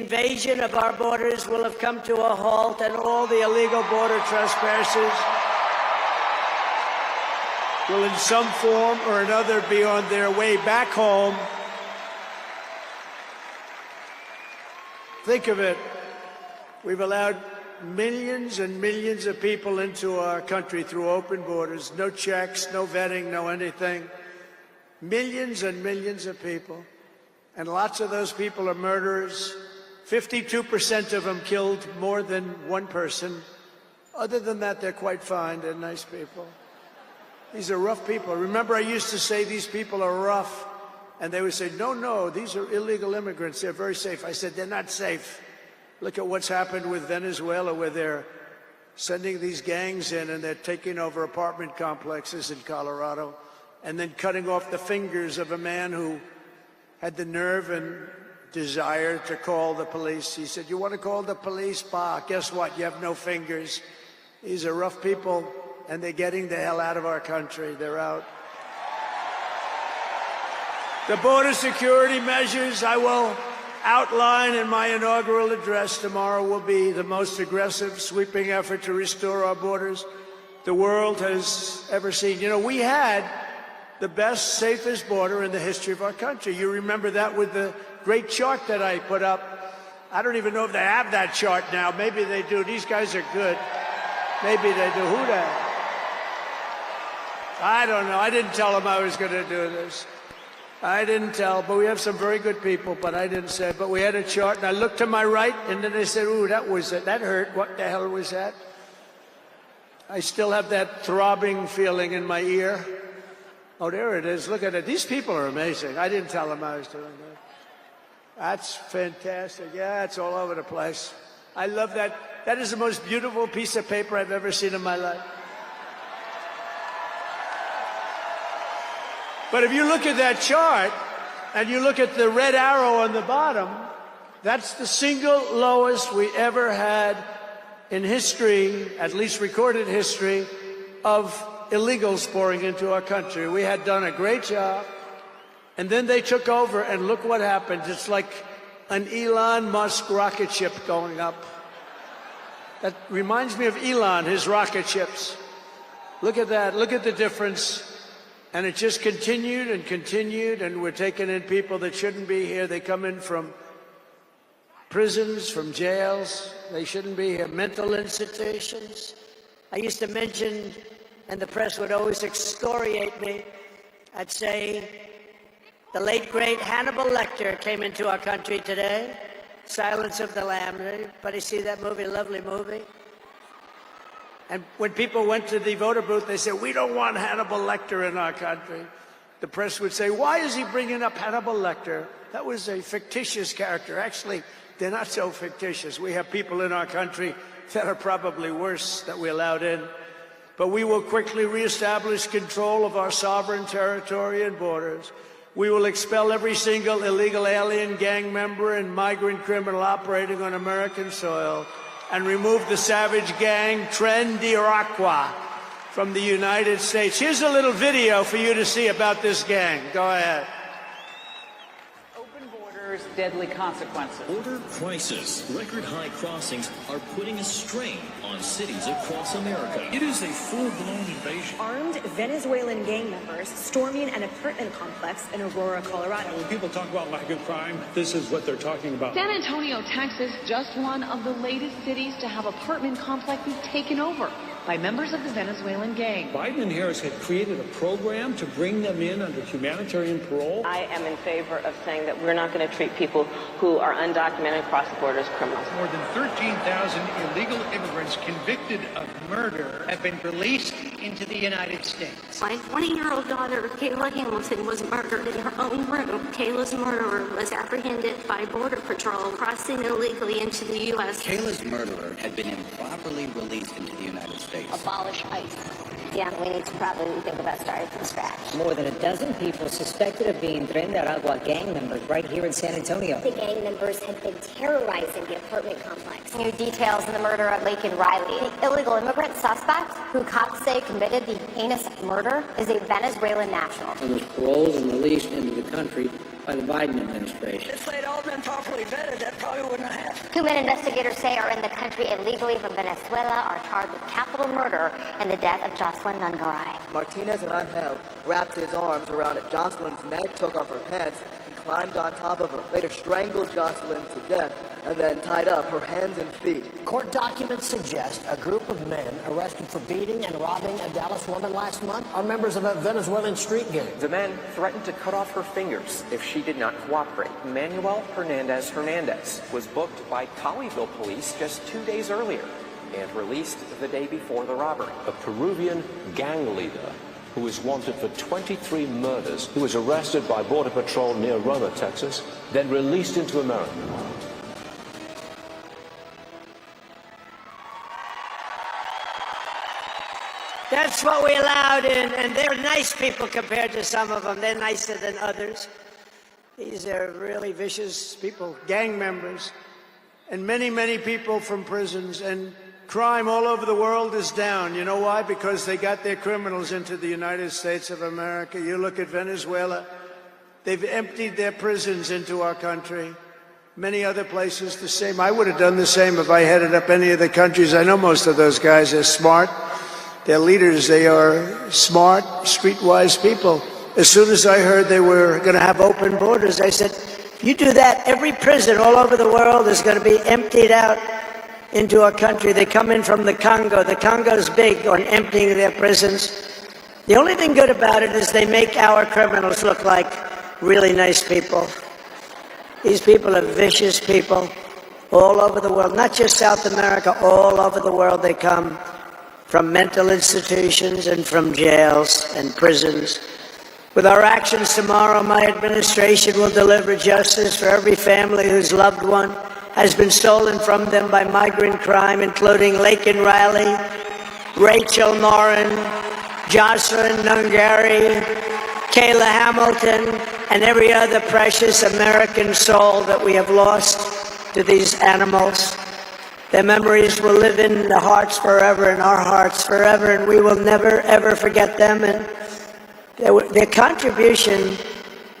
invasion of our borders will have come to a halt, and all the illegal border trespassers will in some form or another be on their way back home. Think of it. We've allowed millions and millions of people into our country through open borders, no checks, no vetting, no anything. Millions and millions of people. And lots of those people are murderers. 52% of them killed more than one person. Other than that, they're quite fine. They're nice people. These are rough people. Remember, I used to say these people are rough. And they would say, no, no, these are illegal immigrants. They're very safe. I said, they're not safe. Look at what's happened with Venezuela, where they're sending these gangs in and they're taking over apartment complexes in Colorado and then cutting off the fingers of a man who had the nerve and desire to call the police. He said, you want to call the police? Bah, guess what? You have no fingers. These are rough people, and they're getting the hell out of our country. They're out. The border security measures I will outline in my inaugural address tomorrow will be the most aggressive, sweeping effort to restore our borders the world has ever seen. You know, we had the best, safest border in the history of our country. You remember that with the great chart that I put up. I don't even know if they have that chart now. Maybe they do. These guys are good. Maybe they do. Who the? I don't know. I didn't tell them I was going to do this. I didn't tell, but we have some very good people, but I didn't say. But we had a chart, and I looked to my right, and then they said, ooh, that was it. That hurt. What the hell was that? I still have that throbbing feeling in my ear. Oh, there it is. Look at it. These people are amazing. I didn't tell them I was doing that. That's fantastic. Yeah, it's all over the place. I love that. That is the most beautiful piece of paper I've ever seen in my life. But if you look at that chart, and you look at the red arrow on the bottom, that's the single lowest we ever had in history, at least recorded history, of illegals pouring into our country. We had done a great job, and then they took over, and look what happened. It's like an Elon Musk rocket ship going up. That reminds me of Elon, his rocket ships. Look at that. Look at the difference. And it just continued and continued, and we're taking in people that shouldn't be here. They come in from prisons, from jails. They shouldn't be here. Mental institutions. I used to mention, and the press would always excoriate me, I'd say, the late, great Hannibal Lecter came into our country today. Silence of the Lambs. Anybody see that movie? Lovely movie. And when people went to the voter booth, they said, we don't want Hannibal Lecter in our country. The press would say, why is he bringing up Hannibal Lecter? That was a fictitious character. Actually, they're not so fictitious. We have people in our country that are probably worse that we allowed in. But we will quickly reestablish control of our sovereign territory and borders. We will expel every single illegal alien, gang member, and migrant criminal operating on American soil, and remove the savage gang Tren de Aragua from the United States. Here's a little video for you to see about this gang. Go ahead. Open borders, deadly consequences. Border crisis. Record high crossings are putting a strain on cities across America. It is a full-blown invasion. Armed Venezuelan gang members storming an apartment complex in Aurora, Colorado. When people talk about lack of crime, this is what they're talking about. San Antonio, Texas, just one of the latest cities to have apartment complexes taken over by members of the Venezuelan gang. Biden and Harris had created a program to bring them in under humanitarian parole. I am in favor of saying that we're not going to treat people who are undocumented across the border as criminals. More than 13,000 illegal immigrants convicted of murder have been released into the United States. My 20-year-old daughter, Kayla Hamilton, was murdered in her own room. Kayla's murderer was apprehended by Border Patrol crossing illegally into the U.S. Kayla's murderer had been improperly released into the United States. Abolish ICE. Yeah, we need to probably think about starting from scratch. More than a dozen people suspected of being Tren de Aragua gang members right here in San Antonio. The gang members had been terrorizing the apartment complex. New details in the murder of Laken Riley. The illegal immigrant suspect, who cops say committed the heinous murder, is a Venezuelan national. He was paroled and released into the country by the Biden administration. If they'd all been properly vetted, that probably wouldn't have happened. 2 men investigators say are in the country illegally from Venezuela are charged with capital murder in the death of Jocelyn Nungaray. Martinez and Angel wrapped his arms around Jocelyn's neck, took off her pants, and climbed on top of her. Later strangled Jocelyn to death and then tied up her hands and feet. Court documents suggest a group of men arrested for beating and robbing a Dallas woman last month are members of a Venezuelan street gang. The men threatened to cut off her fingers if she did not cooperate. Manuel Hernandez was booked by Colleyville police just 2 days earlier and released the day before the robbery. A Peruvian gang leader who is wanted for 23 murders, who was arrested by Border Patrol near Roma, Texas, then released into America. That's what we allowed in, and they're nice people compared to some of them. They're nicer than others. These are really vicious people, gang members, and many, many people from prisons. And crime all over the world is down. You know why? Because they got their criminals into the United States of America. You look at Venezuela, they've emptied their prisons into our country. Many other places the same. I would have done the same if I headed up any of the countries. I know most of those guys are smart. They're leaders. They are smart, streetwise people. As soon as I heard they were going to have open borders, I said, if you do that, every prison all over the world is going to be emptied out into our country. They come in from the Congo. The Congo's big on emptying their prisons. The only thing good about it is they make our criminals look like really nice people. These people are vicious people all over the world, not just South America, all over the world they come. From mental institutions and from jails and prisons. With our actions tomorrow, my administration will deliver justice for every family whose loved one has been stolen from them by migrant crime, including Laken Riley, Rachel Morin, Jocelyn Nungaray, Kayla Hamilton, and every other precious American soul that we have lost to these animals. Their memories will live in the hearts forever, in our hearts forever, and we will never, ever forget them. And their contribution,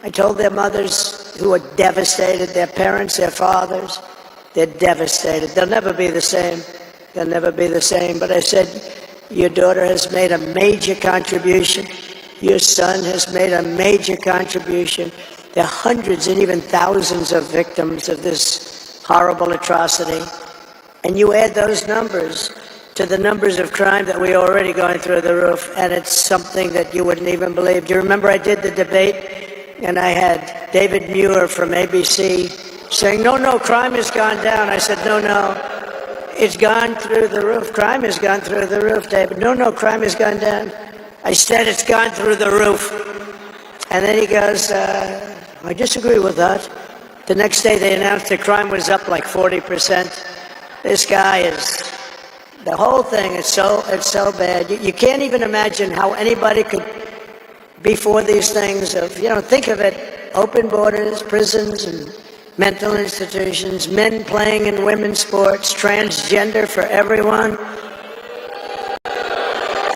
I told their mothers who were devastated, their parents, their fathers, they're devastated. They'll never be the same. They'll never be the same. But I said, your daughter has made a major contribution. Your son has made a major contribution. There are hundreds and even thousands of victims of this horrible atrocity. And you add those numbers to the numbers of crime that we're already going through the roof, and it's something that you wouldn't even believe. Do you remember I did the debate, and I had David Muir from ABC saying, no, crime has gone down. I said, no, it's gone through the roof. Crime has gone through the roof, David. No, crime has gone down. I said it's gone through the roof. And then he goes, I disagree with that. The next day they announced the crime was up like 40%. This guy is, the whole thing is so bad. You can't even imagine how anybody could be for these things of, think of it, open borders, prisons and mental institutions, men playing in women's sports, transgender for everyone.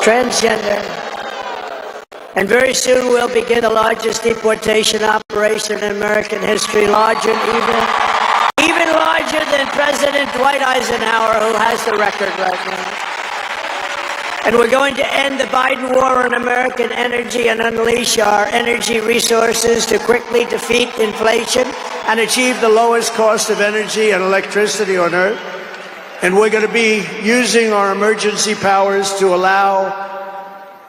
Transgender. And very soon we'll begin the largest deportation operation in American history, larger even larger than President Dwight Eisenhower, who has the record right now. And we're going to end the Biden war on American energy and unleash our energy resources to quickly defeat inflation and achieve the lowest cost of energy and electricity on earth. And we're going to be using our emergency powers to allow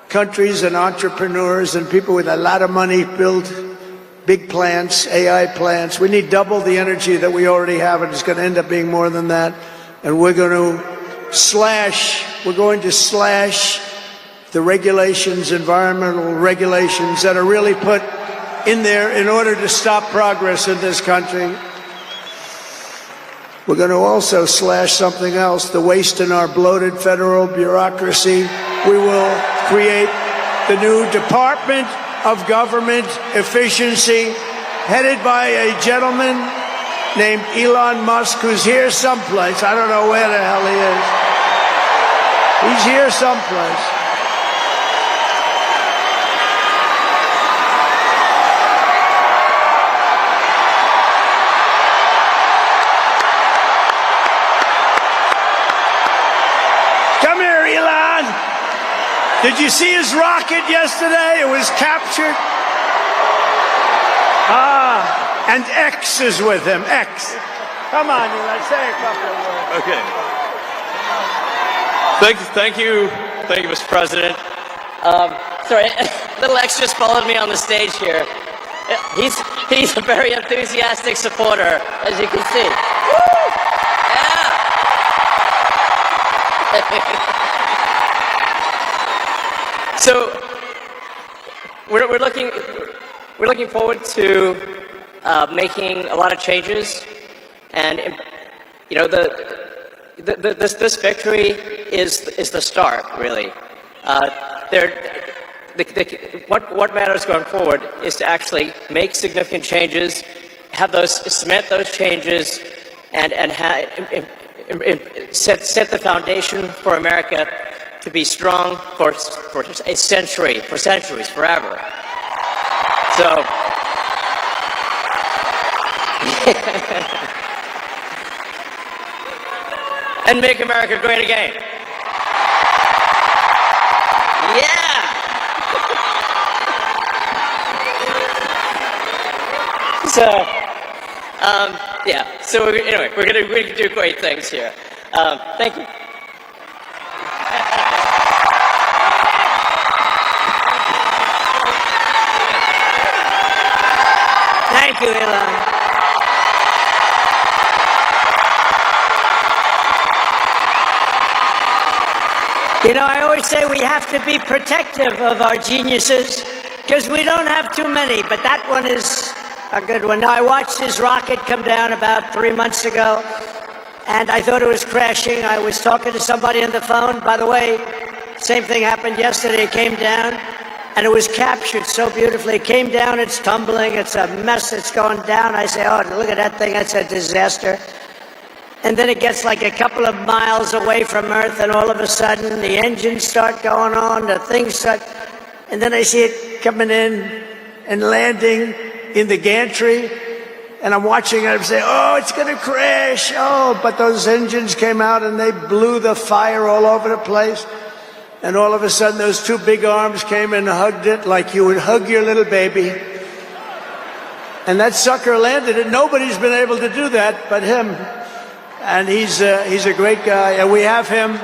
countries and entrepreneurs and people with a lot of money build big plants, AI plants. We need double the energy that we already have, and it's going to end up being more than that. And we're going to slash the regulations, environmental regulations that are really put in there in order to stop progress in this country. We're going to also slash something else, the waste in our bloated federal bureaucracy. We will create the new Department of Government Efficiency, headed by a gentleman named Elon Musk, who's here someplace. I don't know where the hell he is. He's here someplace. Did you see his rocket yesterday? It was captured. And X is with him. X. Come on, Eli, say a couple of words. Okay. Thank you, Mr. President. Sorry, little X just followed me on the stage here. He's a very enthusiastic supporter, as you can see. Woo! Yeah. So we're looking forward to making a lot of changes, and you know this victory is the start, really. What matters going forward is to actually make significant changes, cement those changes, and set the foundation for America to be strong for a century, for centuries, forever. So. And make America great again. Yeah. So, yeah. So anyway, we're gonna do great things here. Thank you. Thank you, Elon. You know, I always say we have to be protective of our geniuses because we don't have too many, but that one is a good one. Now, I watched his rocket come down about 3 months ago, and I thought it was crashing. I was talking to somebody on the phone. By the way, same thing happened yesterday. It came down, and it was captured so beautifully. It came down, it's tumbling, it's a mess, it's going down. I say, oh, look at that thing, that's a disaster. And then it gets like a couple of miles away from Earth, and all of a sudden the engines start going on, the things start, and then I see it coming in and landing in the gantry, and I'm watching it, I'm saying, oh, it's gonna crash, oh, but those engines came out and they blew the fire all over the place, and all of a sudden those two big arms came and hugged it like you would hug your little baby, and that sucker landed, and nobody's been able to do that but him. And he's a great guy, and we have him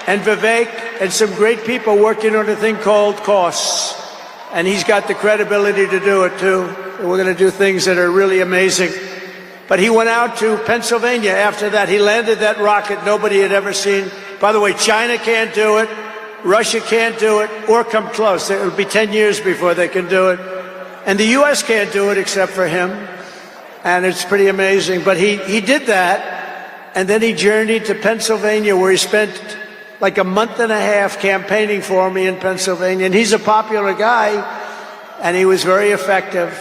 and Vivek and some great people working on a thing called costs, and he's got the credibility to do it too. And we're going to do things that are really amazing. But he went out to Pennsylvania after that. He landed that rocket nobody had ever seen. By the way, China can't do it, Russia can't do it, or come close. It'll be 10 years before they can do it, and the U.S. can't do it except for him. And it's pretty amazing. But he did that. And then he journeyed to Pennsylvania, where he spent like a month and a half campaigning for me in Pennsylvania. And he's a popular guy, and he was very effective.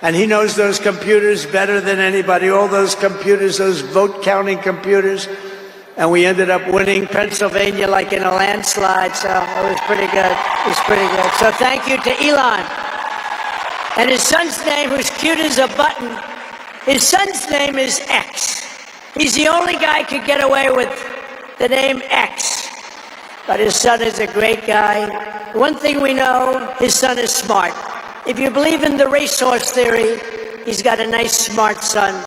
And he knows those computers better than anybody, all those computers, those vote-counting computers. And we ended up winning Pennsylvania like in a landslide, so it was pretty good. It was pretty good. So thank you to Elon. And his son's name, who's cute as a button, his son's name is X. He's the only guy who could get away with the name X. But his son is a great guy. One thing we know, his son is smart. If you believe in the racehorse theory, he's got a nice, smart son.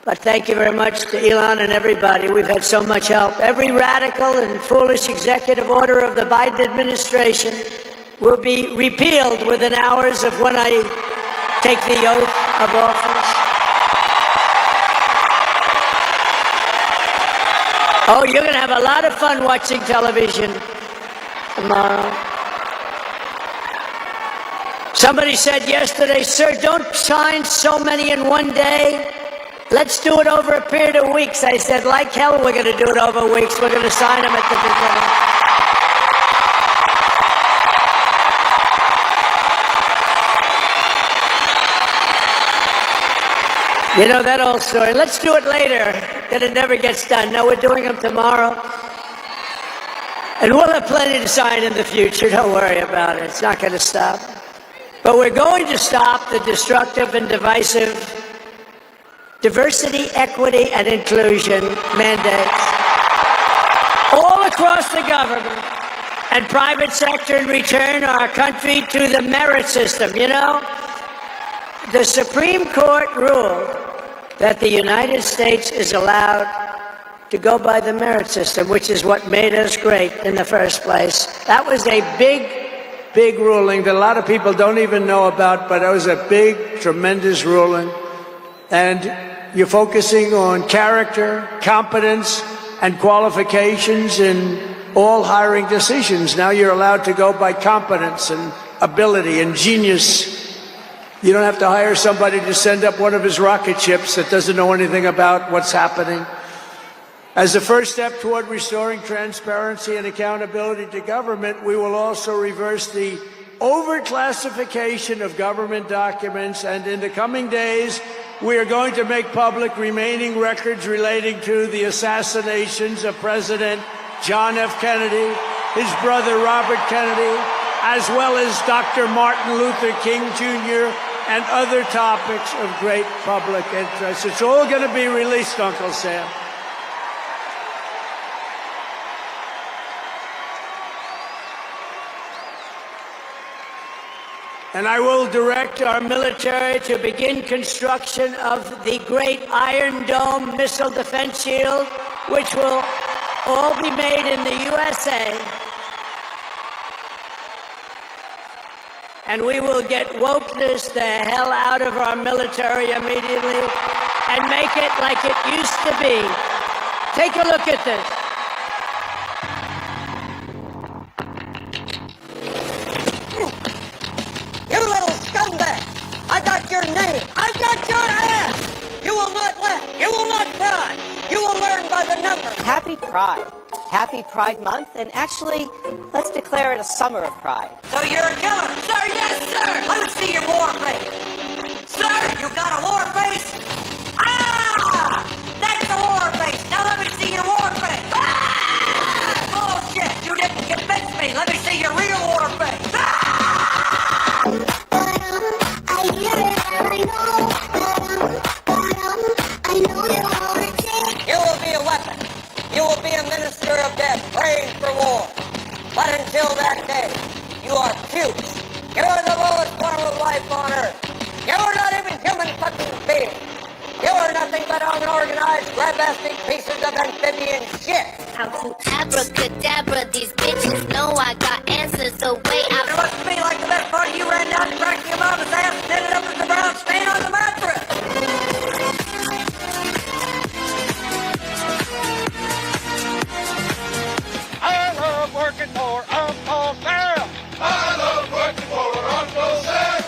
But thank you very much to Elon and everybody. We've had so much help. Every radical and foolish executive order of the Biden administration will be repealed within hours of when I take the oath of office. Oh, you're going to have a lot of fun watching television tomorrow. Somebody said yesterday, sir, don't sign so many in one day. Let's do it over a period of weeks. I said, like hell, we're going to do it over weeks. We're going to sign them at the beginning. You know that old story. Let's do it later. Then it never gets done. No, we're doing them tomorrow. And we'll have plenty to sign in the future. Don't worry about it. It's not going to stop. But we're going to stop the destructive and divisive diversity, equity, and inclusion mandates all across the government. and private sector and return our country to the merit system. You know, the Supreme Court ruled that the United States is allowed to go by the merit system, which is what made us great in the first place. That was a big ruling that a lot of people don't even know about, but it was a big, tremendous ruling. And you're focusing on character, competence, and qualifications in all hiring decisions. Now you're allowed to go by competence and ability and genius. You don't have to hire somebody to send up one of his rocket ships that doesn't know anything about what's happening. As a first step toward restoring transparency and accountability to government, we will also reverse the overclassification of government documents, and in the coming days, we are going to make public remaining records relating to the assassinations of President John F. Kennedy, his brother Robert Kennedy, as well as Dr. Martin Luther King Jr., and other topics of great public interest. It's all going to be released, Uncle Sam. And I will direct our military to begin construction of the great Iron Dome missile defense shield, which will all be made in the USA. And we will get wokeness the hell out of our military immediately and make it like it used to be. Take a look at this. You little scumbag! I got your name! I got your ass! You will not laugh! You will not cry! You will learn by the numbers! Happy Pride. Happy Pride Month, and actually, let's declare it a summer of pride. So you're a killer! Sir, yes, sir! Let me see your war face! Sir, you got a war face? Ah! That's a war face! Now let me see your war face! Ah! Bullshit! You didn't convince me! Let me see your real war face! Ah! You will be a weapon. You will be a minister of death, praying for war. But until that day, you are cute. You are the lowest form of life on earth. You are not even human fucking beings. You are nothing but unorganized, grabastic pieces of amphibian shit. How to abracadabra, these bitches know I got answers, so wait. It must be like the best part you ran down and cracked your mama's ass and ended up with the brown stain on the mattress. I love working for Uncle Sam. I love working for Uncle Sam.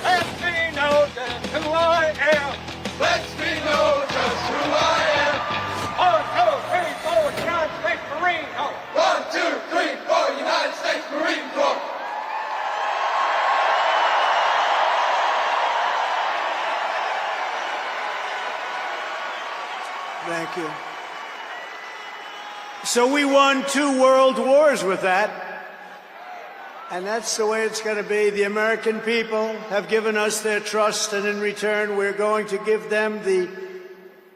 Lets me know just who I am. Lets me know just who I am. 1, 2, 3, 4, United States Marine Corps. 1, 2, 3, 4, United States Marine Corps. Thank you. So we won 2 world wars with that. And that's the way it's going to be. The American people have given us their trust, and in return, we're going to give them the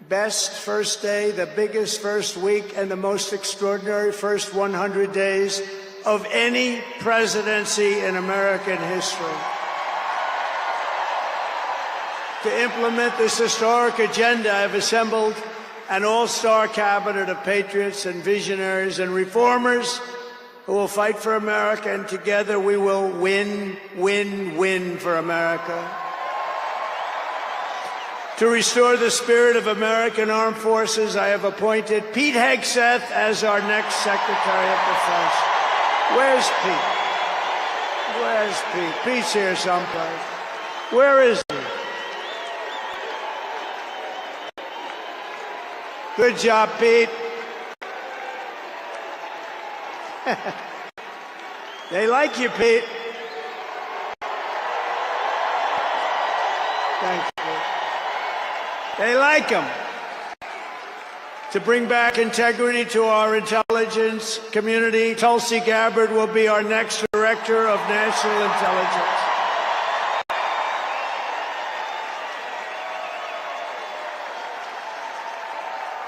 best first day, the biggest first week, and the most extraordinary first 100 days of any presidency in American history. To implement this historic agenda, I've assembled an all-star cabinet of patriots and visionaries and reformers who will fight for America, and together we will win, win, win for America. To restore the spirit of American armed forces, I have appointed Pete Hegseth as our next Secretary of Defense. Where's Pete? Where's Pete? Pete's here someplace. Where is he? Good job, Pete. They like you, Pete. Thanks, Pete. They like him. To bring back integrity to our intelligence community, Tulsi Gabbard will be our next Director of National Intelligence.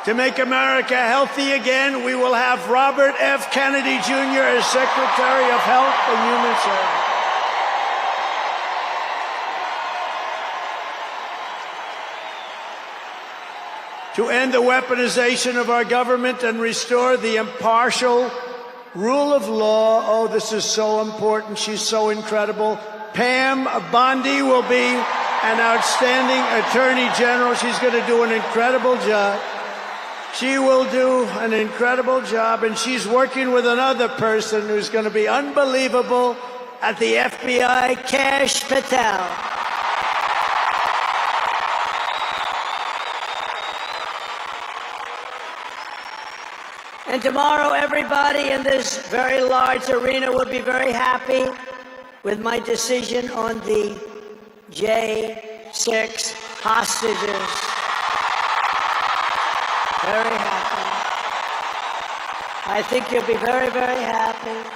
To make America healthy again, we will have Robert F. Kennedy Jr. as Secretary of Health and Human Services. To end the weaponization of our government and restore the impartial rule of law. Oh, this is so important. She's so incredible. Pam Bondi will be an outstanding Attorney General. She's going to do an incredible job. She will do an incredible job, and she's working with another person who's going to be unbelievable at the FBI, Kash Patel. And tomorrow, everybody in this very large arena will be very happy with my decision on the J6 hostages. Very happy. I think you'll be very, very happy.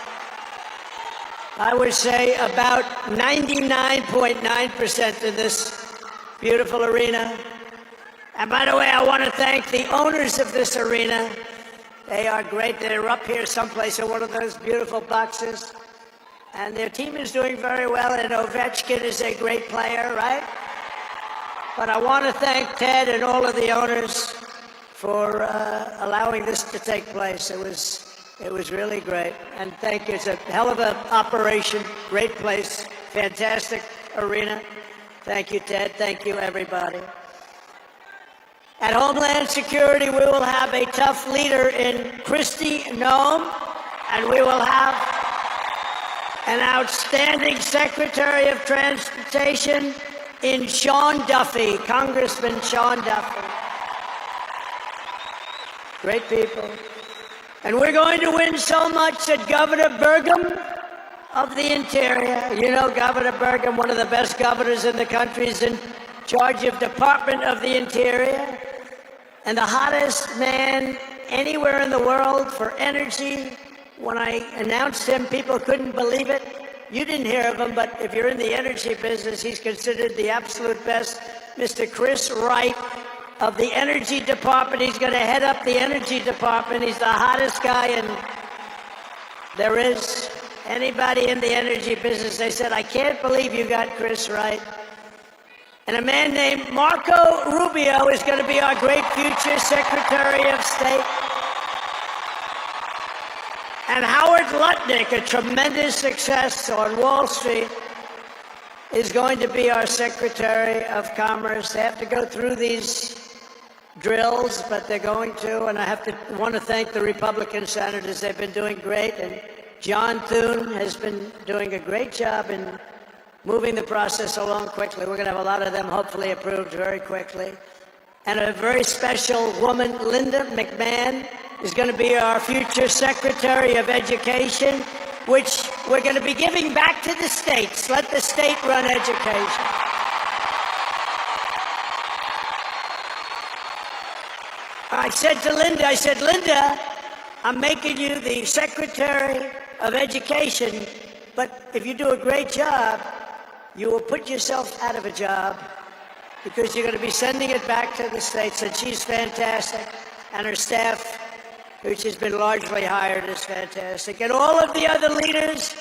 I would say about 99.9% in this beautiful arena. And by the way, I want to thank the owners of this arena. They are great. They're up here someplace in one of those beautiful boxes. And their team is doing very well, and Ovechkin is a great player, right? But I want to thank Ted and all of the owners for allowing this to take place. It was really great. And thank you. It's a hell of an operation. Great place. Fantastic arena. Thank you, Ted. Thank you, everybody. At Homeland Security, we will have a tough leader in Kristi Noem, and we will have an outstanding Secretary of Transportation in Sean Duffy, Congressman Sean Duffy. Great people. And we're going to win so much that Governor Burgum of the Interior, you know Governor Burgum, one of the best governors in the country, is in charge of Department of the Interior, and the hottest man anywhere in the world for energy. When I announced him, people couldn't believe it. You didn't hear of him, but if you're in the energy business, he's considered the absolute best. Mr. Chris Wright of the Energy Department. He's going to head up the Energy Department. He's the hottest guy, and there is anybody in the energy business. They said, I can't believe you got Chris Wright. And a man named Marco Rubio is going to be our great future Secretary of State. And Howard Lutnick, a tremendous success on Wall Street, is going to be our Secretary of Commerce. They have to go through these drills, but they're going to. And I want to thank the Republican senators. They've been doing great. And John Thune has been doing a great job in moving the process along quickly. We're going to have a lot of them hopefully approved very quickly. And a very special woman, Linda McMahon, is going to be our future Secretary of Education, which we're going to be giving back to the states. Let the state run education. I said to Linda, Linda, I'm making you the Secretary of Education, but if you do a great job, you will put yourself out of a job because you're going to be sending it back to the states. And she's fantastic. And her staff, which has been largely hired, is fantastic. And all of the other leaders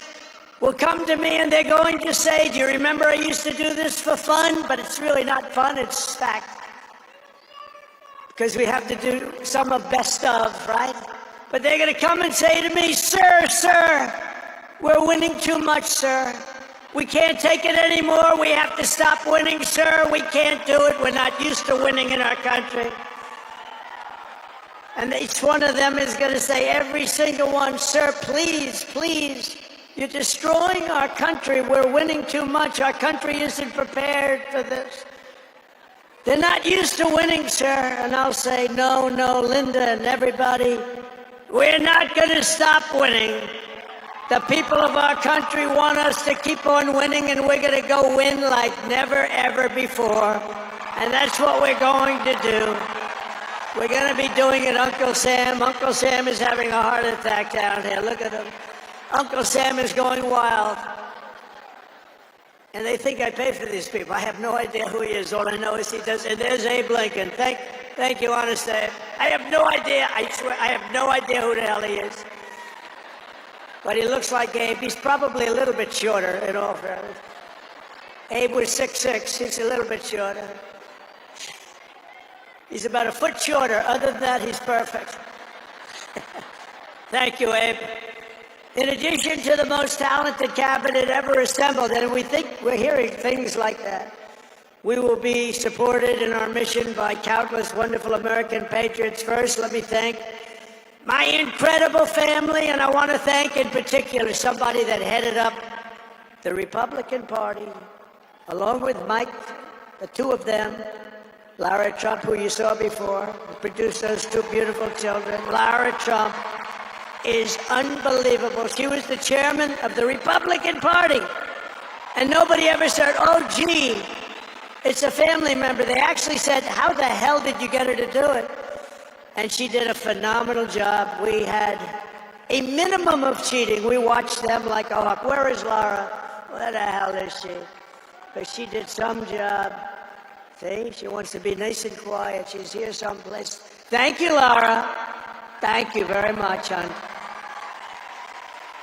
will come to me and they're going to say, do you remember I used to do this for fun? But it's really not fun, it's fact. Because we have to do some of best of, right? But they're going to come and say to me, sir, we're winning too much, sir. We can't take it anymore. We have to stop winning, sir. We can't do it. We're not used to winning in our country. And each one of them is going to say, every single one, sir, please, you're destroying our country. We're winning too much. Our country isn't prepared for this. They're not used to winning, sir. And I'll say, no, Linda and everybody, we're not going to stop winning. The people of our country want us to keep on winning, and we're going to go win like never, ever before. And that's what we're going to do. We're going to be doing it, Uncle Sam. Uncle Sam is having a heart attack down here. Look at him. Uncle Sam is going wild. And they think I pay for these people. I have no idea who he is. All I know is he does. And there's Abe Lincoln. Thank you, honest Abe. I have no idea, I swear, I have no idea who the hell he is. But he looks like Abe. He's probably a little bit shorter, in all fairness. Abe was 6'6", he's a little bit shorter. He's about a foot shorter. Other than that, he's perfect. Thank you, Abe. In addition to the most talented cabinet ever assembled, and we think we're hearing things like that, we will be supported in our mission by countless wonderful American patriots. First, let me thank my incredible family, and I want to thank in particular somebody that headed up the Republican Party, along with Mike, the two of them, Lara Trump, who you saw before, who produced those two beautiful children. Lara Trump is unbelievable. She was the chairman of the Republican Party, and nobody ever said, oh, gee, it's a family member. They actually said, how the hell did you get her to do it? And she did a phenomenal job. We had a minimum of cheating. We watched them like a hawk. Where is Lara? Where the hell is she? But she did some job. See, she wants to be nice and quiet. She's here someplace. Thank you, Lara. Thank you very much, hon.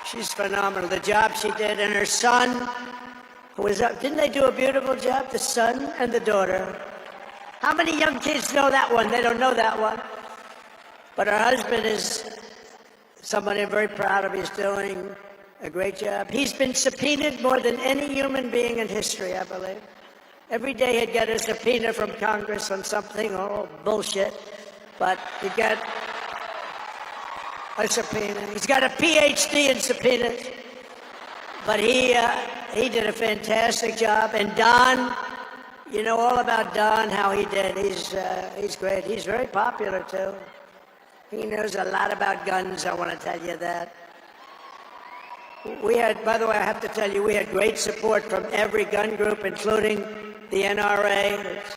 She's phenomenal. The job she did, and her son, who was up. Didn't they do a beautiful job? The son and the daughter. How many young kids know that one? They don't know that one. But her husband is somebody I'm very proud of. He's doing a great job. He's been subpoenaed more than any human being in history, I believe. Every day he'd get a subpoena from Congress on something, oh, bullshit. But he'd get a subpoena. He's got a PhD in subpoenas. But he did a fantastic job. And Don, you know all about Don, how he did. He's great. He's very popular, too. He knows a lot about guns, I want to tell you that. We had, by the way, I have to tell you, we had great support from every gun group, including the NRA. It's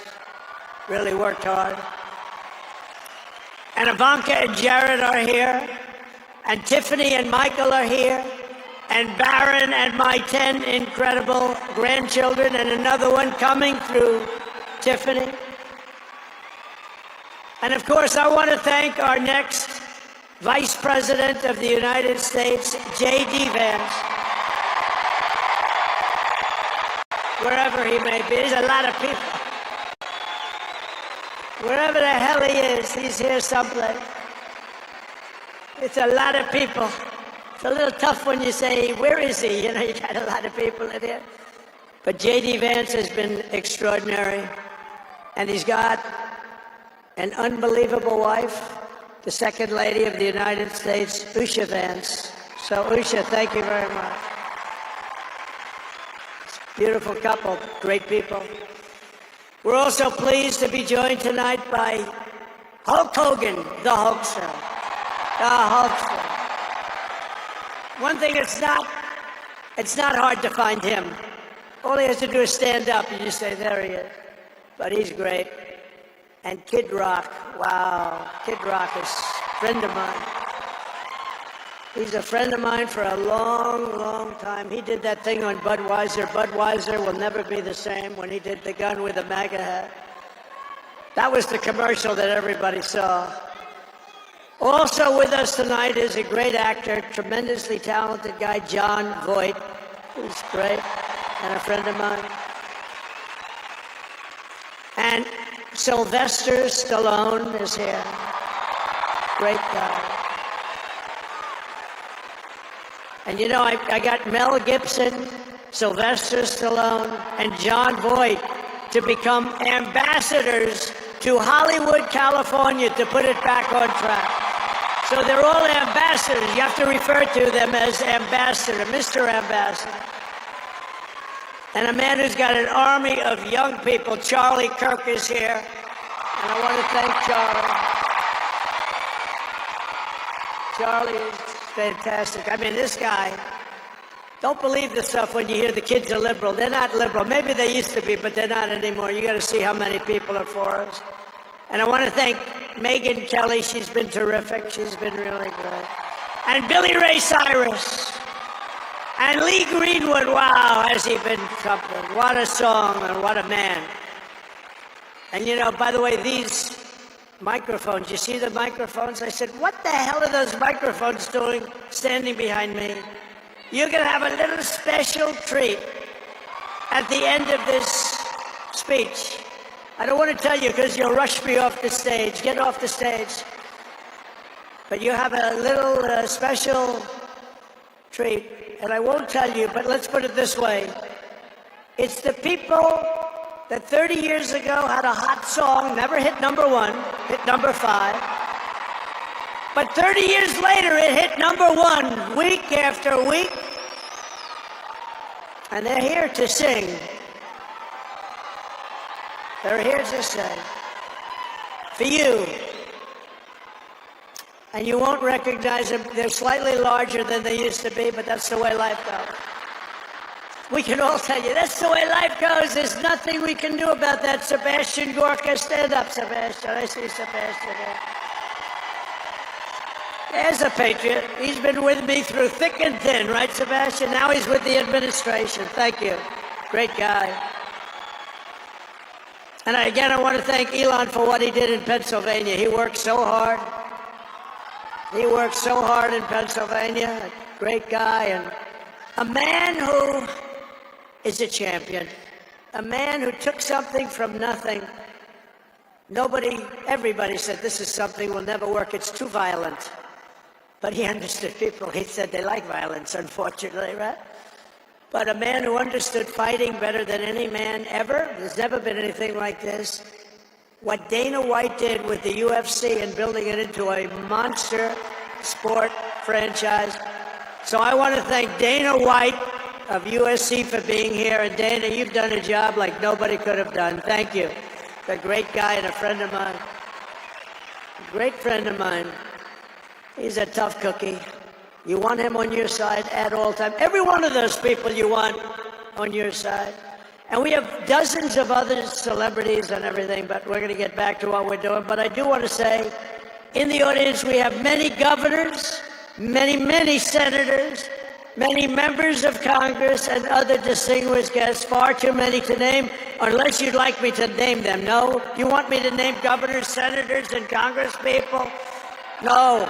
really worked hard. And Ivanka and Jared are here, and Tiffany and Michael are here, and Barron and my 10 incredible grandchildren, and another one coming through Tiffany. And of course, I want to thank our next Vice President of the United States, J.D. Vance. Wherever he may be, there's a lot of people. Wherever the hell he is, he's here someplace. It's a lot of people. It's a little tough when you say, where is he? You know, you got a lot of people in here. But J.D. Vance has been extraordinary. And he's got an unbelievable wife, the Second Lady of the United States, Usha Vance. So, Usha, thank you very much. Beautiful couple, great people. We're also pleased to be joined tonight by Hulk Hogan, the Hulkster. The Hulkster. One thing, it's not hard to find him. All he has to do is stand up and you say, there he is. But he's great. And Kid Rock, wow, Kid Rock is a friend of mine. He's a friend of mine for a long, long time. He did that thing on Budweiser. Budweiser will never be the same when he did the gun with the MAGA hat. That was the commercial that everybody saw. Also with us tonight is a great actor, tremendously talented guy, Jon Voight, who's great, and a friend of mine. And Sylvester Stallone is here. Great guy. And you know, I got Mel Gibson, Sylvester Stallone, and Jon Voight to become ambassadors to Hollywood, California, to put it back on track. So they're all ambassadors. You have to refer to them as ambassador, Mr. Ambassador. And a man who's got an army of young people, Charlie Kirk, is here. And I want to thank Charlie. Charlie is fantastic. I mean, this guy, don't believe the stuff when you hear the kids are liberal. They're not liberal. Maybe they used to be, but they're not anymore. You got to see how many people are for us. And I want to thank Megyn Kelly. She's been terrific. She's been really great. And Billy Ray Cyrus. And Lee Greenwood, wow, has he been something. What a song and what a man. And you know, by the way, these microphones. You see the microphones? I said, what the hell are those microphones doing standing behind me? You're going to have a little special treat at the end of this speech. I don't want to tell you because you'll rush me off the stage. Get off the stage. But you have a little special treat. And I won't tell you, but let's put it this way. It's the people that 30 years ago had a hot song, never hit #1, hit #5. But 30 years later, it hit #1 week after week. And they're here to sing. They're here to sing. For you. And you won't recognize them. They're slightly larger than they used to be, but that's the way life goes. We can all tell you, that's the way life goes. There's nothing we can do about that. Sebastian Gorka, stand up, Sebastian. I see Sebastian there. There's a patriot. He's been with me through thick and thin, right, Sebastian? Now he's with the administration. Thank you. Great guy. And again, I want to thank Elon for what he did in Pennsylvania. He worked so hard. He worked so hard in Pennsylvania. A great guy and a man who is a champion. A man who took something from nothing. Everybody said this is something will never work. It's too violent. But he understood people. He said they like violence, unfortunately, right? But a man who understood fighting better than any man ever. There's never been anything like this. What Dana White did with the UFC and building it into a monster sport franchise. So I want to thank Dana White of USC for being here. And Dana, you've done a job like nobody could have done. Thank you. A great guy and a friend of mine. A great friend of mine. He's a tough cookie. You want him on your side at all times. Every one of those people you want on your side. And we have dozens of other celebrities and everything, but we're going to get back to what we're doing. But I do want to say, in the audience, we have many governors, many senators, many members of Congress, and other distinguished guests, far too many to name, unless you'd like me to name them. No? You want me to name governors, senators, and congresspeople? No.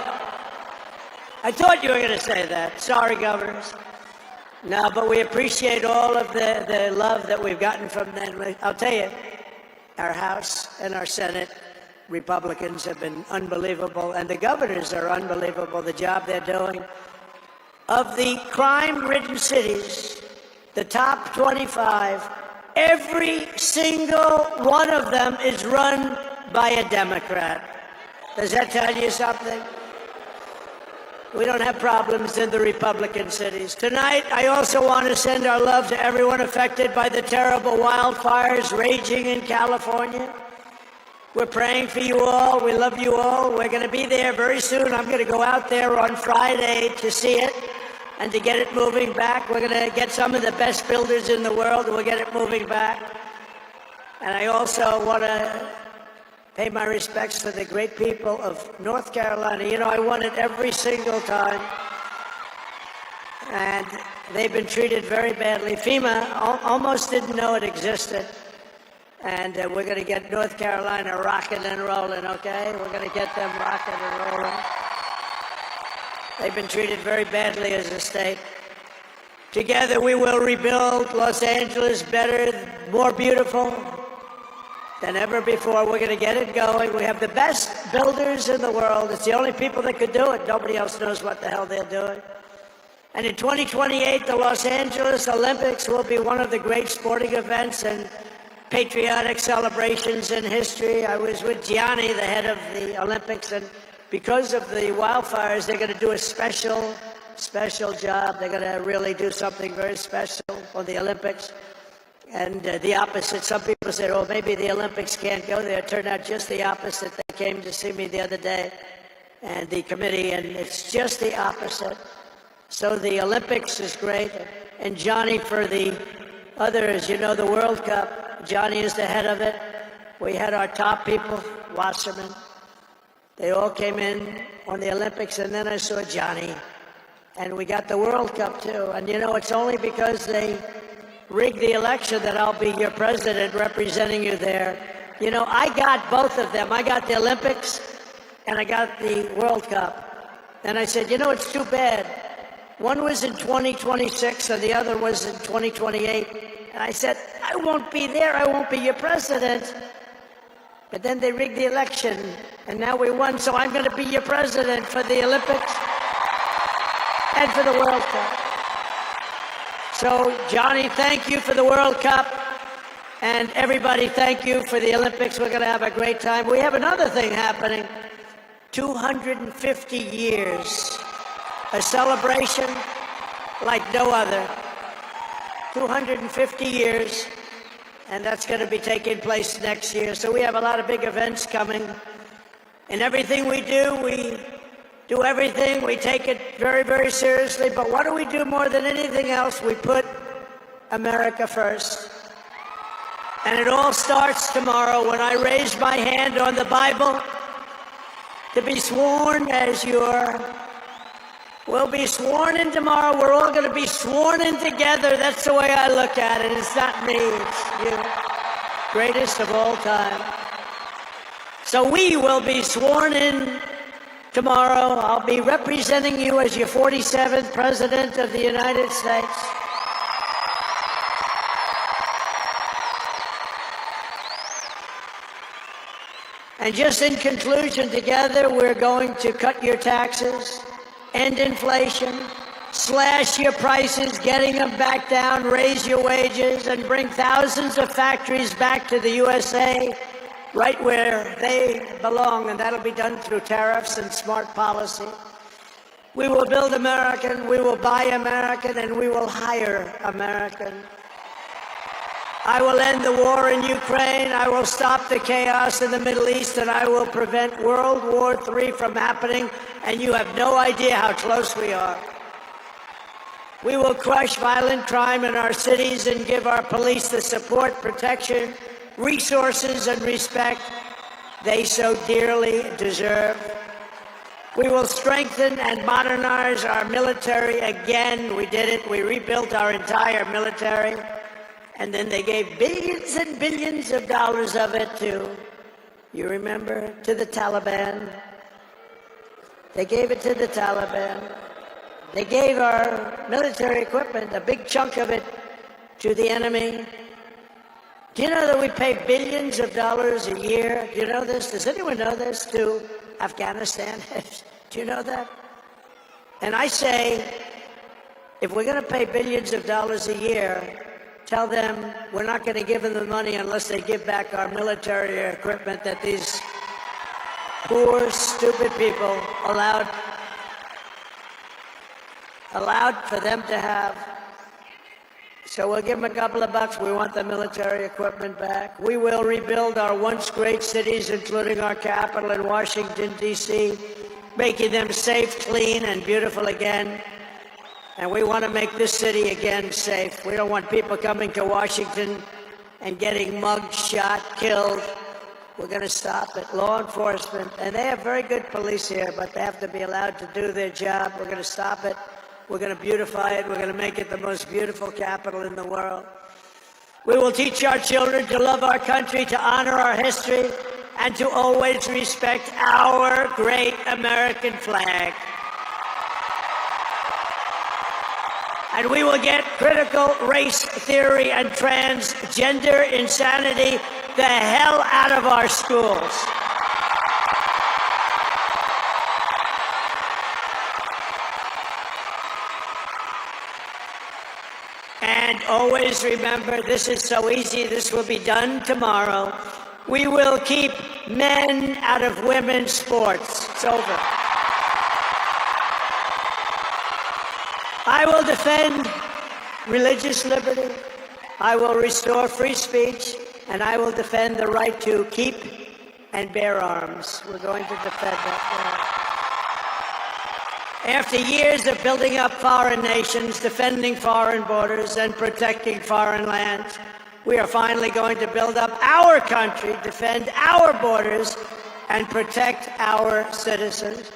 I thought you were going to say that. Sorry, governors. No, but we appreciate all of the love that we've gotten from them. I'll tell you, our House and our Senate Republicans have been unbelievable, and the governors are unbelievable, the job they're doing. Of the crime-ridden cities, the top 25, every single one of them is run by a Democrat. Does that tell you something? We don't have problems in the Republican cities. Tonight, I also want to send our love to everyone affected by the terrible wildfires raging in California. We're praying for you all. We love you all. We're going to be there very soon. I'm going to go out there on Friday to see it and to get it moving back. We're going to get some of the best builders in the world, and we'll get it moving back. And I also want to pay my respects to the great people of North Carolina. You know, I won it every single time. And they've been treated very badly. FEMA almost didn't know it existed. And we're going to get North Carolina rocking and rolling, okay? We're going to get them rocking and rolling. They've been treated very badly as a state. Together we will rebuild Los Angeles better, more beautiful than ever before. We're going to get it going. We have the best builders in the world. It's the only people that could do it. Nobody else knows what the hell they're doing. And in 2028, the Los Angeles Olympics will be one of the great sporting events and patriotic celebrations in history. I was with Gianni, the head of the Olympics, and because of the wildfires, they're going to do a special job. They're going to really do something very special for the Olympics. And the opposite, some people said, oh, maybe the Olympics can't go there. It turned out just the opposite. They came to see me the other day, and the committee, and it's just the opposite. So the Olympics is great. And Johnny, for the others, you know, the World Cup, Johnny is the head of it. We had our top people, Wasserman. They all came in on the Olympics, and then I saw Johnny. And we got the World Cup, too. And, you know, it's only because they rigged the election that I'll be your president representing you there. You know, I got both of them. I got the Olympics and I got the World Cup. And I said, you know, it's too bad. One was in 2026 and the other was in 2028. And I said, I won't be there. I won't be your president. But then they rigged the election and now we won. So I'm going to be your president for the Olympics and for the World Cup. So, Johnny, thank you for the World Cup. And everybody, thank you for the Olympics. We're going to have a great time. We have another thing happening. 250 years. A celebration like no other. 250 years. And that's going to be taking place next year. So we have a lot of big events coming. And everything we do everything. We take it very, very seriously. But what do we do more than anything else? We put America first. And it all starts tomorrow when I raise my hand on the Bible to be sworn as we'll be sworn in tomorrow. We're all going to be sworn in together. That's the way I look at it. It's not me, it's you. Greatest of all time. So we will be sworn in tomorrow. I'll be representing you as your 47th President of the United States. And just in conclusion, together we're going to cut your taxes, end inflation, slash your prices, getting them back down, raise your wages, and bring thousands of factories back to the USA, right where they belong, and that'll be done through tariffs and smart policy. We will build American, we will buy American, and we will hire American. I will end the war in Ukraine, I will stop the chaos in the Middle East, and I will prevent World War III from happening, and you have no idea how close we are. We will crush violent crime in our cities and give our police the support, protection, resources, and respect they so dearly deserve. We will strengthen and modernize our military again. We did it. We rebuilt our entire military. And then they gave billions and billions of dollars of it to, you remember, to the Taliban. They gave it to the Taliban. They gave our military equipment, a big chunk of it, to the enemy. Do you know that we pay billions of dollars a year? Do you know this? Does anyone know this? To Afghanistan? Do you know that? And I say, if we're going to pay billions of dollars a year, tell them we're not going to give them the money unless they give back our military equipment that these poor, stupid people allowed for them to have. So we'll give them a couple of bucks. We want the military equipment back. We will rebuild our once great cities, including our capital in Washington, D.C., making them safe, clean, and beautiful again. And we want to make this city again safe. We don't want people coming to Washington and getting mugged, shot, killed. We're going to stop it. Law enforcement, and they have very good police here, but they have to be allowed to do their job. We're going to stop it. We're going to beautify it. We're going to make it the most beautiful capital in the world. We will teach our children to love our country, to honor our history, and to always respect our great American flag. And we will get critical race theory and transgender insanity the hell out of our schools. And always remember, this is so easy, this will be done tomorrow. We will keep men out of women's sports. It's over. I will defend religious liberty. I will restore free speech, and I will defend the right to keep and bear arms. We're going to defend that. After years of building up foreign nations, defending foreign borders, and protecting foreign lands, we are finally going to build up our country, defend our borders, and protect our citizens.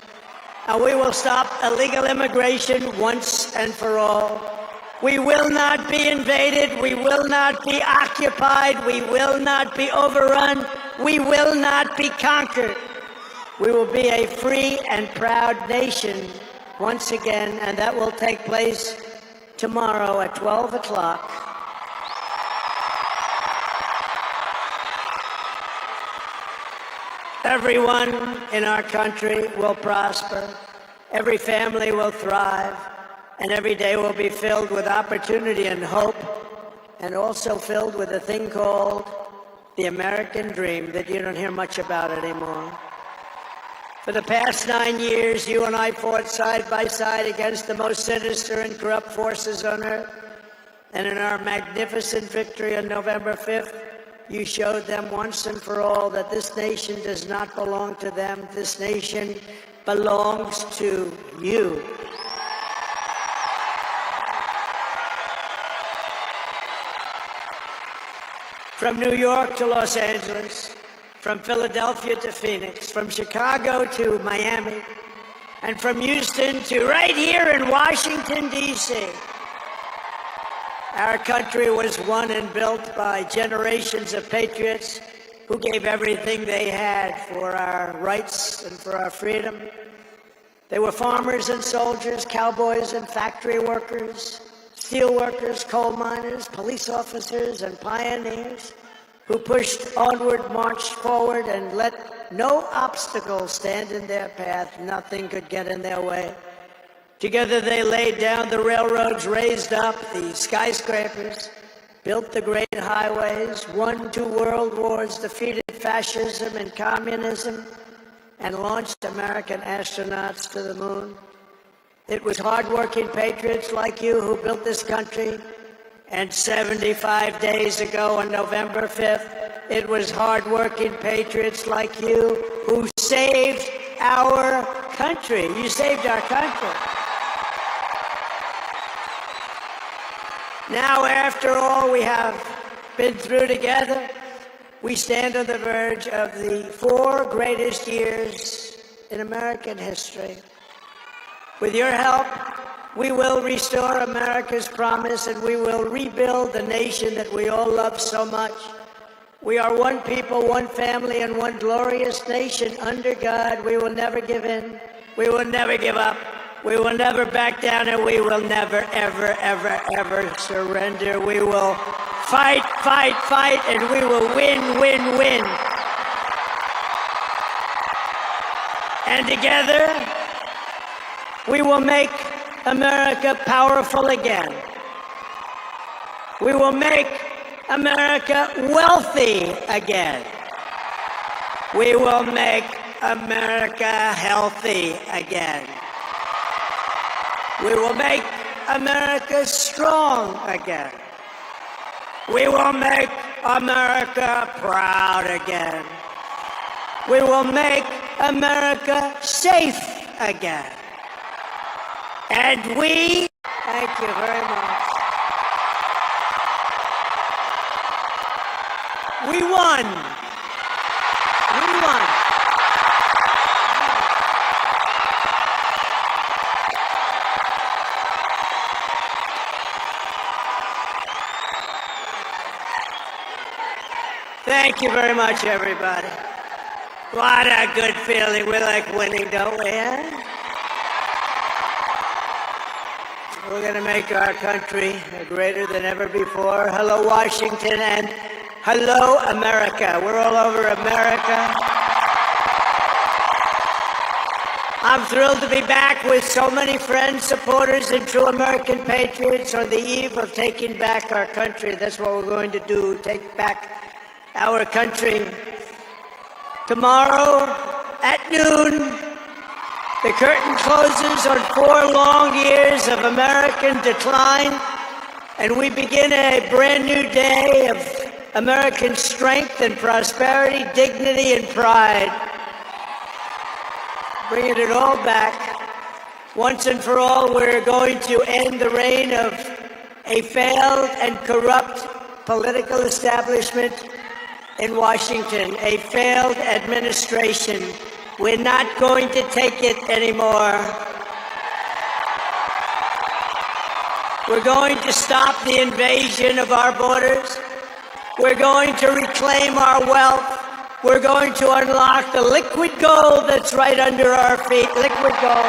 And we will stop illegal immigration once and for all. We will not be invaded. We will not be occupied. We will not be overrun. we will not be conquered. We will be a free and proud nation once again, and that will take place tomorrow at 12 o'clock. Everyone in our country will prosper, every family will thrive, and every day will be filled with opportunity and hope, and also filled with a thing called the American dream that you don't hear much about anymore. For the past 9 years, you and I fought side by side against the most sinister and corrupt forces on earth. And in our magnificent victory on November 5th, you showed them once and for all that this nation does not belong to them. This nation belongs to you. From New York to Los Angeles, from Philadelphia to Phoenix, from Chicago to Miami, and from Houston to right here in Washington, D.C. Our country was won and built by generations of patriots who gave everything they had for our rights and for our freedom. They were farmers and soldiers, cowboys and factory workers, steel workers, coal miners, police officers, and pioneers who pushed onward, marched forward, and let no obstacle stand in their path. Nothing could get in their way. Together they laid down the railroads, raised up the skyscrapers, built the great highways, won 2 world wars, defeated fascism and communism, and launched American astronauts to the moon. It was hardworking patriots like you who built this country, and 75 days ago on November 5th, it was hardworking patriots like you who saved our country. You saved our country. Now, after all we have been through together, we stand on the verge of the 4 greatest years in American history. With your help, we will restore America's promise, and we will rebuild the nation that we all love so much. We are one people, one family, and one glorious nation under God. We will never give in. We will never give up. We will never back down, and we will never, ever, ever, ever surrender. We will fight, fight, fight, and we will win, win, win. And together, we will make America powerful again. We will make America wealthy again. We will make America healthy again. We will make America strong again. We will make America proud again. We will make America safe again. And we, thank you very much. We won. We won. Thank you very much, everybody. What a good feeling. We like winning, don't we? Eh? We're going to make our country greater than ever before. Hello, Washington, and hello, America. We're all over America. I'm thrilled to be back with so many friends, supporters, and true American patriots on the eve of taking back our country. That's what we're going to do, take back our country. Tomorrow at noon, the curtain closes on 4 long years of American decline, and we begin a brand new day of American strength and prosperity, dignity and pride. Bringing it all back. Once and for all, we're going to end the reign of a failed and corrupt political establishment in Washington, a failed administration. We're not going to take it anymore. We're going to stop the invasion of our borders. We're going to reclaim our wealth. We're going to unlock the liquid gold that's right under our feet. Liquid gold.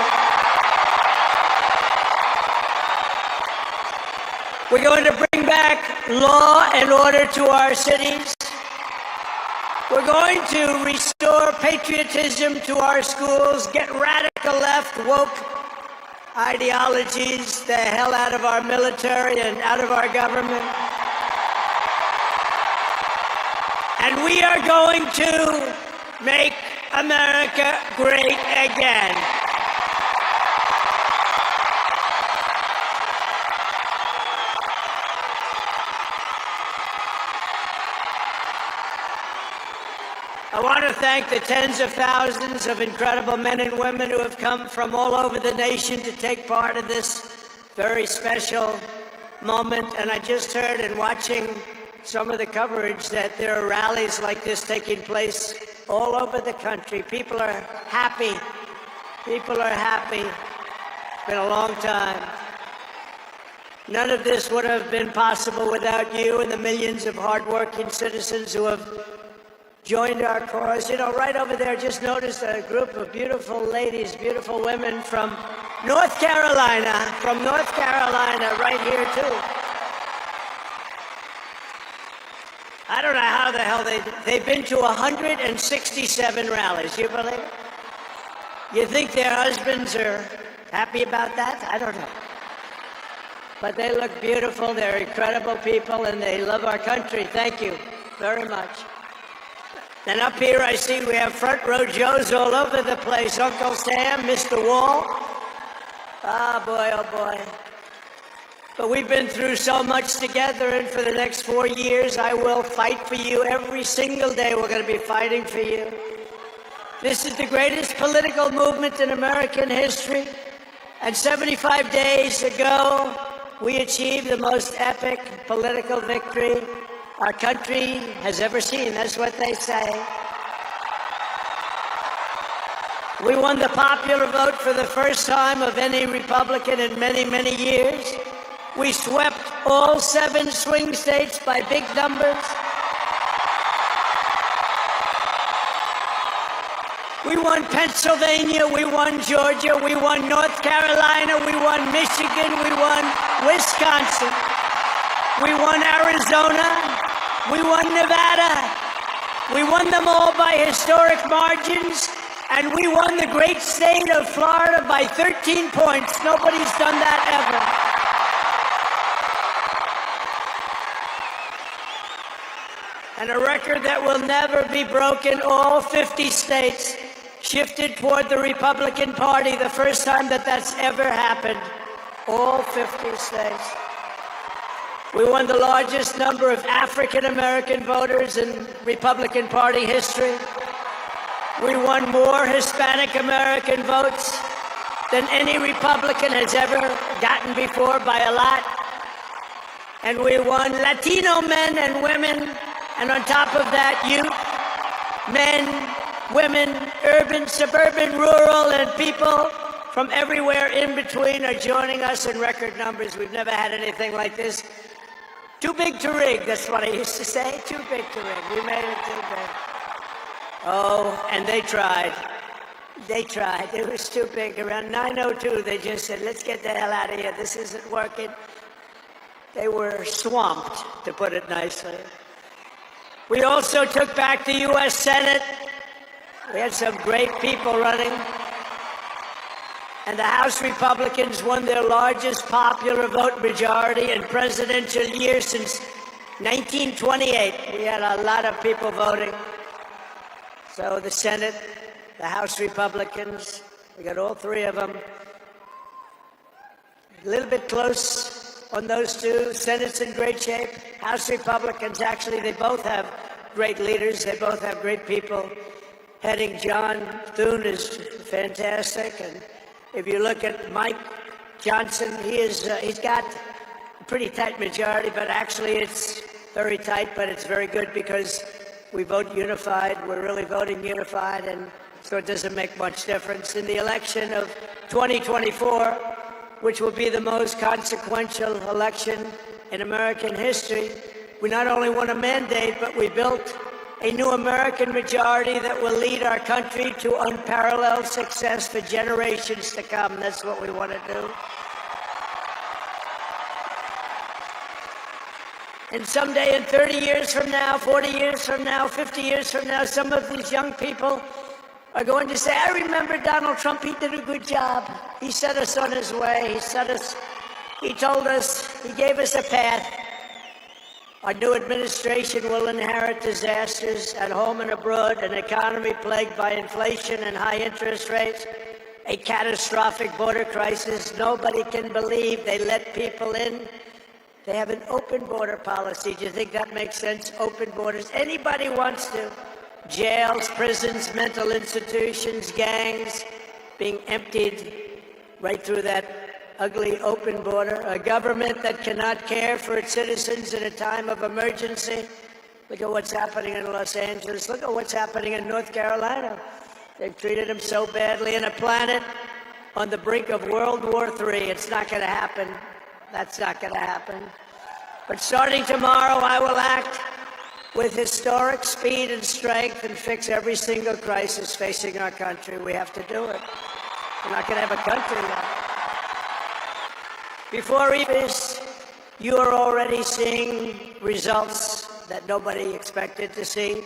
We're going to bring back law and order to our cities. We're going to restore patriotism to our schools, get radical left, woke ideologies the hell out of our military and out of our government. And we are going to make America great again. I want to thank the tens of thousands of incredible men and women who have come from all over the nation to take part in this very special moment. And I just heard in watching some of the coverage that there are rallies like this taking place all over the country. People are happy. People are happy. It's been a long time. None of this would have been possible without you and the millions of hardworking citizens who have joined our cause. You know, right over there, just noticed a group of beautiful ladies, beautiful women from North Carolina, right here too. I don't know how the hell they've been to 167 rallies. You believe it? You think their husbands are happy about that? I don't know. But they look beautiful, they're incredible people, and they love our country. Thank you very much. Then up here I see we have front row Joes all over the place. Uncle Sam, Mr. Wall. Ah, boy, oh boy. But we've been through so much together, and for the next 4 years, I will fight for you every single day. We're going to be fighting for you. This is the greatest political movement in American history. And 75 days ago, we achieved the most epic political victory our country has ever seen. That's what they say. We won the popular vote for the first time of any Republican in many, many years. We swept all 7 swing states by big numbers. We won Pennsylvania, we won Georgia, we won North Carolina, we won Michigan, we won Wisconsin, we won Arizona, we won Nevada. We won them all by historic margins, and we won the great state of Florida by 13 points. Nobody's done that ever. And a record that will never be broken. All 50 states shifted toward the Republican Party, the first time that that's ever happened. All 50 states. We won the largest number of African American voters in Republican Party history. We won more Hispanic American votes than any Republican has ever gotten before by a lot. And we won Latino men and women, and on top of that, youth, men, women, urban, suburban, rural, and people from everywhere in between are joining us in record numbers. We've never had anything like this. Too big to rig, that's what I used to say. Too big to rig. We made it too big. Oh, and they tried. They tried. It was too big. Around 9:02, they just said, let's get the hell out of here. This isn't working. They were swamped, to put it nicely. We also took back the U.S. Senate. We had some great people running. And the House Republicans won their largest popular vote majority in presidential year since 1928. We had a lot of people voting. So the Senate, the House Republicans, we got all 3 of them. A little bit close on those 2. Senate's in great shape. House Republicans, actually, they both have great leaders. They both have great people heading. John Thune is fantastic. And if you look at Mike Johnson, he's got a pretty tight majority, but actually it's very tight, but it's very good because we vote unified. We're really voting unified, and so it doesn't make much difference. In the election of 2024, which will be the most consequential election in American history, we not only won a mandate, but we built a new American majority that will lead our country to unparalleled success for generations to come. That's what we want to do. And someday, in 30 years from now, 40 years from now, 50 years from now, some of these young people are going to say, I remember Donald Trump, he did a good job. He set us on his way. He told us, he gave us a path. Our new administration will inherit disasters at home and abroad, an economy plagued by inflation and high interest rates, a catastrophic border crisis. Nobody can believe they let people in. They have an open border policy. Do you think that makes sense? Open borders. Anybody wants to. Jails, prisons, mental institutions, gangs being emptied right through that ugly open border, a government that cannot care for its citizens in a time of emergency. Look at what's happening in Los Angeles. Look at what's happening in North Carolina. They've treated them so badly. In a planet on the brink of World War III, it's not going to happen. That's not going to happen. But starting tomorrow, I will act with historic speed and strength and fix every single crisis facing our country. We have to do it. We're not going to have a country now. Before this, you are already seeing results that nobody expected to see.